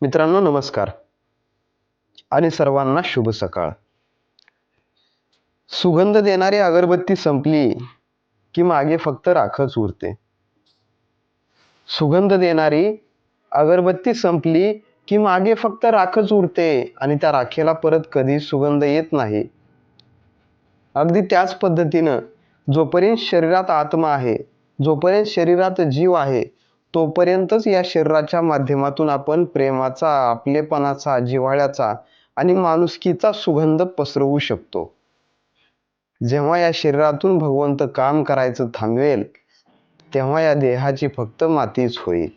मित्रांनो नमस्कार आणि सर्वांना शुभ सकाळ. सुगंध देणारी अगरबत्ती संपली की मागे फक्त राखच उरते. सुगंध देणारी अगरबत्ती संपली की मागे फक्त राखच उरते आणि त्या राखेला परत कधी सुगंध येत नाही. अगदी त्याच पद्धतीनं जोपर्यंत शरीरात आत्मा आहे, जोपर्यंत शरीरात जीव आहे, तोपर्यंतच या शरीराच्या माध्यमातून आपण प्रेमाचा, आपलेपणाचा, जिव्हाळ्याचा आणि माणुसकीचा सुगंध पसरवू शकतो. जेव्हा या शरीरातून भगवंत काम करायचं थांबवेल, तेव्हा या देहाची फक्त मातीच होईल.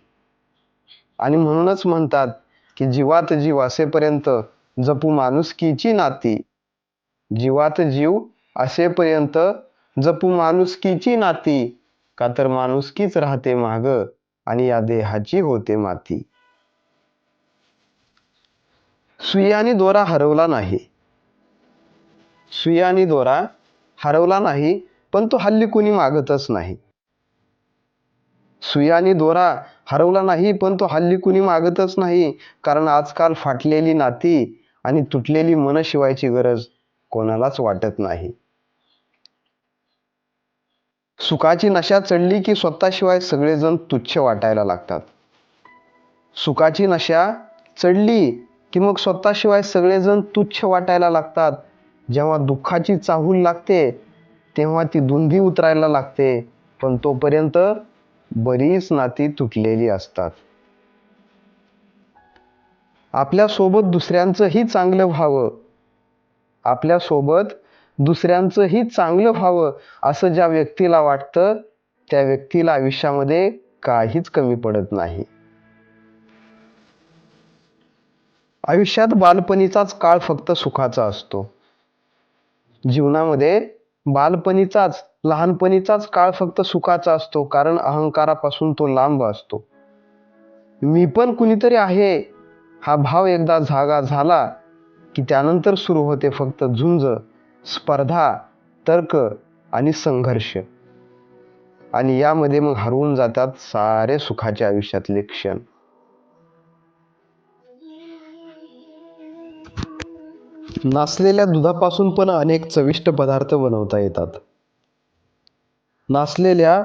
आणि म्हणूनच म्हणतात की जीवात जीव असेपर्यंत जपू माणुसकीची नाती. जीवात जीव असेपर्यंत जपू माणुसकीची नाती, का तर माणुसकीच राहते माग आणि या देहाची होते माती. सुई आणि दोरा हरवला नाही. सुई आणि दोरा हरवला नाही, पण तो हल्ली कुणी मागतच नाही. सुई आणि दोरा हरवला नाही, पण तो हल्ली कुणी मागतच नाही. कारण आजकाल फाटलेली नाती आणि तुटलेली मन शिवायची गरज कोणालाच वाटत नाही. सुखाची नशा चढली की स्वतःशिवाय सगळेजण तुच्छ वाटायला लागतात. सुखाची नशा चढली की मग स्वतःशिवाय सगळेजण तुच्छ वाटायला लागतात. जेव्हा दुःखाची चाहूल लागते तेव्हा ती धुंदी उतरायला लागते, पण तोपर्यंत बरीच नाती तुटलेली असतात. आपल्यासोबत दुसऱ्यांचंही चांगलं व्हावं, आपल्यासोबत दुसऱ्यांचंही चांगलं व्हावं असं ज्या व्यक्तीला वाटतं, त्या व्यक्तीला आयुष्यामध्ये काहीच कमी पडत नाही. आयुष्यात बालपणीचाच काळ फक्त सुखाचा असतो. जीवनामध्ये बालपणीचाच, लहानपणीचाच काळ फक्त सुखाचा असतो, कारण अहंकारापासून तो लांब असतो. मी पण कुणीतरी आहे हा भाव एकदा जागा झाला की त्यानंतर सुरू होते फक्त झुंज, स्पर्धा, तर्क आणि संघर्ष. आणि यामध्ये मग हरवून जातात सारे सुखाच्या आयुष्यातले क्षण. नासलेल्या दुधापासून पण अनेक चविष्ट पदार्थ बनवता येतात. नासलेल्या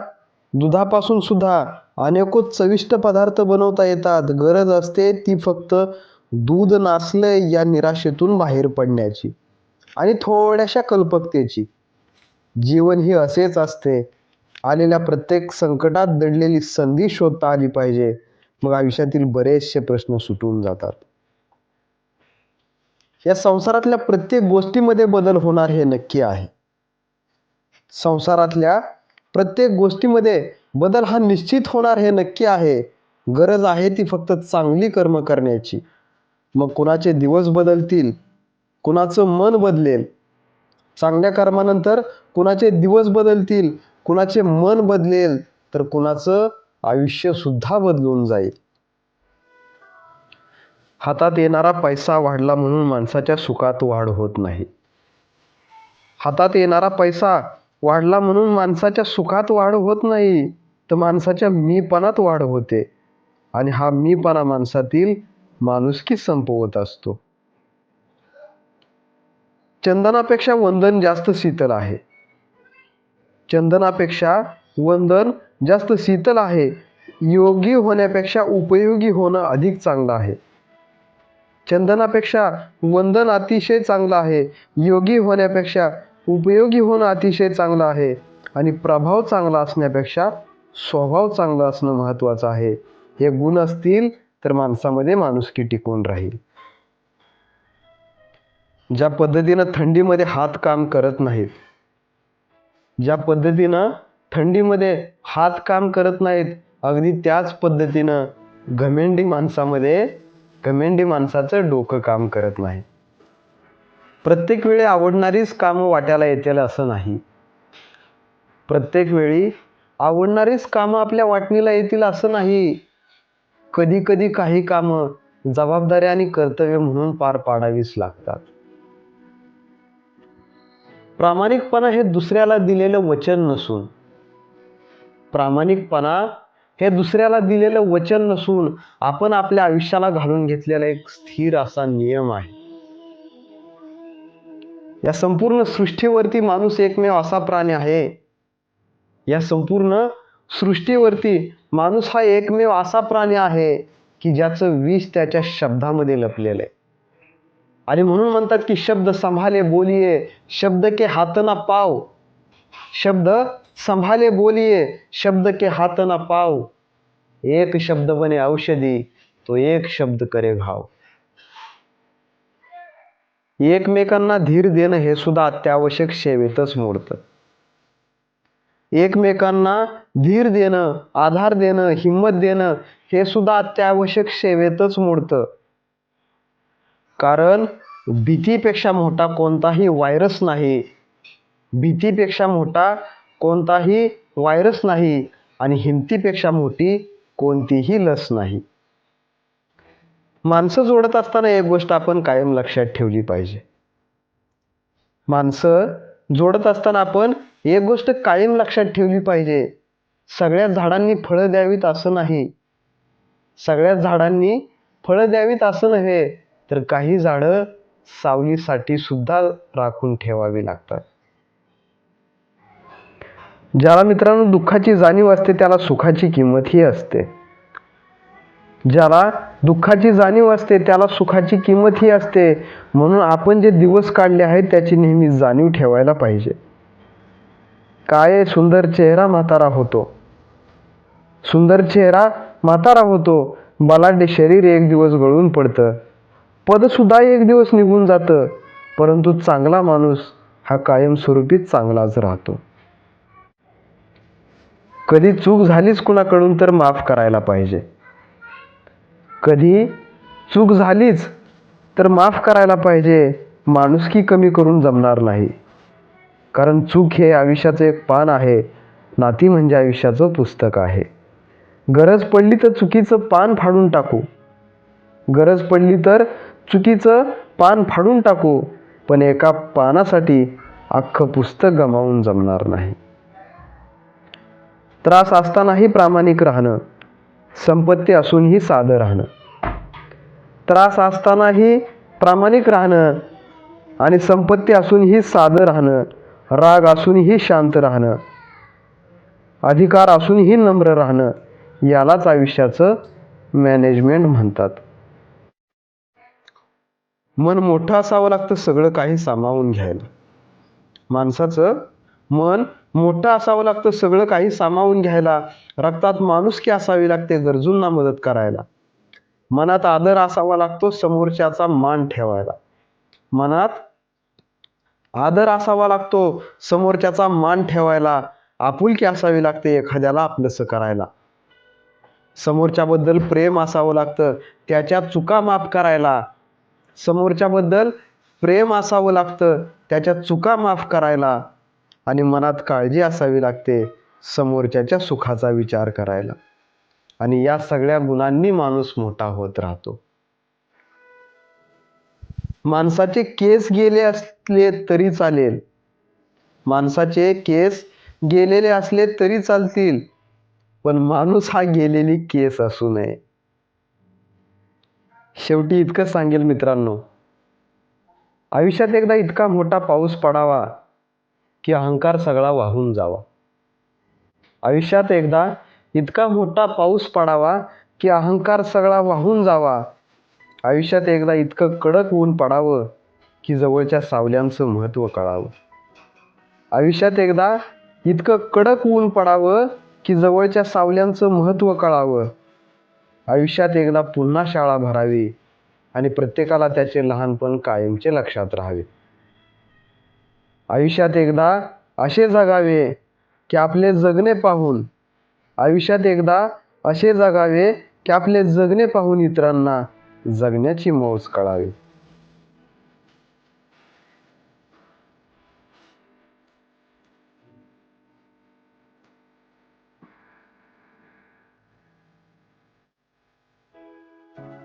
दुधापासून सुद्धा अनेको चविष्ट पदार्थ बनवता येतात. गरज असते ती फक्त दूध नासलंय या निराशेतून बाहेर पडण्याची आणि थोड्याशा कल्पकतेची. जीवन ही असेच असते. आलेल्या प्रत्येक संकटात दडलेली संधी शोधता आली पाहिजे, मग आयुष्यातील बरेचसे प्रश्न सुटून जातात. या संसारातल्या प्रत्येक गोष्टीमध्ये बदल होणार हे नक्की आहे. संसारातल्या प्रत्येक गोष्टीमध्ये बदल हा निश्चित होणार हे नक्की आहे. गरज आहे ती फक्त चांगली कर्म करण्याची. मग कुणाचे दिवस बदलतील, कुणाचं मन बदलेल. चांगल्या कर्मानंतर कुणाचे दिवस बदलतील, कुणाचे मन बदलेल, तर कुणाचं आयुष्य सुद्धा बदलून जाईल. हातात येणारा पैसा वाढला म्हणून माणसाच्या सुखात वाढ होत नाही. हातात येणारा पैसा वाढला म्हणून माणसाच्या सुखात वाढ होत नाही, तर माणसाच्या मीपणात वाढ होते. आणि हा मीपणा माणसातील माणुसकी संपवत असतो. चंदनापेक्षा वंदन जास्त शीतल आहे. चंदनापेक्षा वंदन जास्त शीतल आहे. योगी होण्यापेक्षा उपयोगी होणं अधिक चांगलं आहे. चंदनापेक्षा वंदन अतिशय चांगलं आहे. योगी होण्यापेक्षा उपयोगी होणं अतिशय चांगलं आहे. आणि प्रभाव चांगला असण्यापेक्षा स्वभाव चांगला असणं महत्त्वाचं आहे. हे गुण असतील तर माणसामध्ये माणुसकी टिकून राहील. ज्या पद्धतीनं थंडीमध्ये हात काम करत नाहीत, ज्या पद्धतीनं थंडीमध्ये हात काम करत नाहीत, अगदी त्याच पद्धतीनं घमेंडी माणसाचं डोकं काम करत नाही. प्रत्येक वेळी आवडणारीच कामं वाट्याला येतील असं नाही. प्रत्येक वेळी आवडणारीच कामं आपल्या वाटणीला येतील असं नाही. कधी कधी काही कामं जबाबदारी आणि कर्तव्य म्हणून पार पाडावीच लागतात. प्रामाणिकपणा हे दुसऱ्याला दिलेलं वचन नसून, प्रामाणिकपणा हे दुसऱ्याला दिलेलं वचन नसून आपण आपल्या आयुष्याला घालून घेतलेला एक स्थिर असा नियम आहे. या संपूर्ण सृष्टीवरती माणूस एकमेव असा प्राणी आहे, या संपूर्ण सृष्टीवरती माणूस हा एकमेव असा प्राणी आहे की ज्याचं विष त्याच्या शब्दामध्ये लपलेलं आहे. आणि म्हणून म्हणतात की शब्द संभाले बोलिये, शब्द के हाथ ना पाव. शब्द संभाले बोलिये, शब्द के हाथ ना पाव. एक शब्द बने औषधी, तो एक शब्द करे घाव. एकमेकांना धीर देणं हे सुद्धा अत्यावश्यक सेवेतच मोडतं. एकमेकांना धीर देणं, आधार देणं, हिंमत देणं हे सुद्धा अत्यावश्यक सेवेतच मोडतं. कारण भीतीपेक्षा मोठा कोणताही व्हायरस नाही, भीतीपेक्षा मोठा कोणताही व्हायरस नाही आणि हिमतीपेक्षा मोठी कोणतीही लस नाही. माणसं जोडत असताना एक गोष्ट आपण कायम लक्षात ठेवली पाहिजे. माणसं जोडत असताना आपण एक गोष्ट कायम लक्षात ठेवली पाहिजे. सगळ्या झाडांनी फळं द्यावीत असं नाही, सगळ्या झाडांनी फळं द्यावीत असं नव्हे, तर काही झाडं सावलीसाठी सुद्धा राखून ठेवावी लागतात. ज्याला मित्रांनो दुःखाची जाणीव असते त्याला सुखाची किंमतही असते. ज्याला दुःखाची जाणीव असते त्याला सुखाची किंमतही असते. म्हणून आपण जे दिवस काढले आहेत त्याची नेहमी जाणीव ठेवायला पाहिजे. काय सुंदर चेहरा म्हातारा होतो, सुंदर चेहरा म्हातारा होतो, बलाढ्य शरीर एक दिवस गळून पडतं, पद सुद्धा एक दिवस निघून जातं, परंतु चांगला माणूस हा कायमस्वरूपीच चांगलाच राहतो. कधी चूक झालीच कुणाकडून तर माफ करायला पाहिजे. कधी चूक झालीच तर माफ करायला पाहिजे. माणुसकी कमी करून जमणार नाही. कारण चूक हे आयुष्याचं एक पान आहे, नाती म्हणजे आयुष्याचं पुस्तक आहे. गरज पडली तर चुकीचं पान फाडून टाकू, गरज पडली तर चुकीचं पान फाडून टाकू, पण एका पानासाठी अख्खं पुस्तक गमावून जमणार नाही. त्रास असतानाही प्रामाणिक राहणं, संपत्ती असूनही साधं राहणं. त्रास असतानाही प्रामाणिक राहणं आणि संपत्ती असूनही साधं राहणं, राग असूनही शांत राहणं, अधिकार असूनही नम्र राहणं, यालाच आयुष्याचं मॅनेजमेंट म्हणतात. मन मोठं असावं लागतं सगळं काही सामावून घ्यायला. माणसाचं मन मोठं असावं लागतं सगळं काही सामावून घ्यायला. रक्तात माणुसकी असावी लागते गरजूंना मदत करायला. मनात आदर असावा लागतो समोरच्याचा मान ठेवायला. मनात आदर असावा लागतो समोरच्याचा मान ठेवायला. आपुलकी असावी लागते एखाद्याला आपलंसं करायला. समोरच्याबद्दल प्रेम असावं लागतं त्याच्या चुका माफ करायला. समोरच्याबद्दल प्रेम असावं लागतं त्याच्या चुका माफ करायला. आणि मनात काळजी असावी लागते समोरच्याच्या सुखाचा विचार करायला. आणि या सगळ्या गुणांनी माणूस मोठा होत राहतो. माणसाचे केस गेले असले तरी चालेल, माणसाचे केस गेलेले असले तरी चालतील, पण माणूस हा गेलेली केस असू नये. शेवटी इतकं सांगेल मित्रांनो, आयुष्यात एकदा इतका मोठा पाऊस पडावा की अहंकार सगळा वाहून जावा. आयुष्यात एकदा इतका मोठा पाऊस पडावा की अहंकार सगळा वाहून जावा. आयुष्यात एकदा इतकं कडक ऊन पडावं की जवळच्या सावल्यांचं महत्त्व कळावं. आयुष्यात एकदा इतकं कडक ऊन पडावं की जवळच्या सावल्यांचं महत्त्व कळावं. आयुष्यात एकदा पुन्हा शाळा भरावी आणि प्रत्येकाला त्याचे लहानपण कायमचे लक्षात राहावे. आयुष्यात एकदा असे जगावे की आपले जगणे पाहून, आयुष्यात एकदा असे जगावे की आपले जगणे पाहून इतरांना जगण्याची मौज कळावी.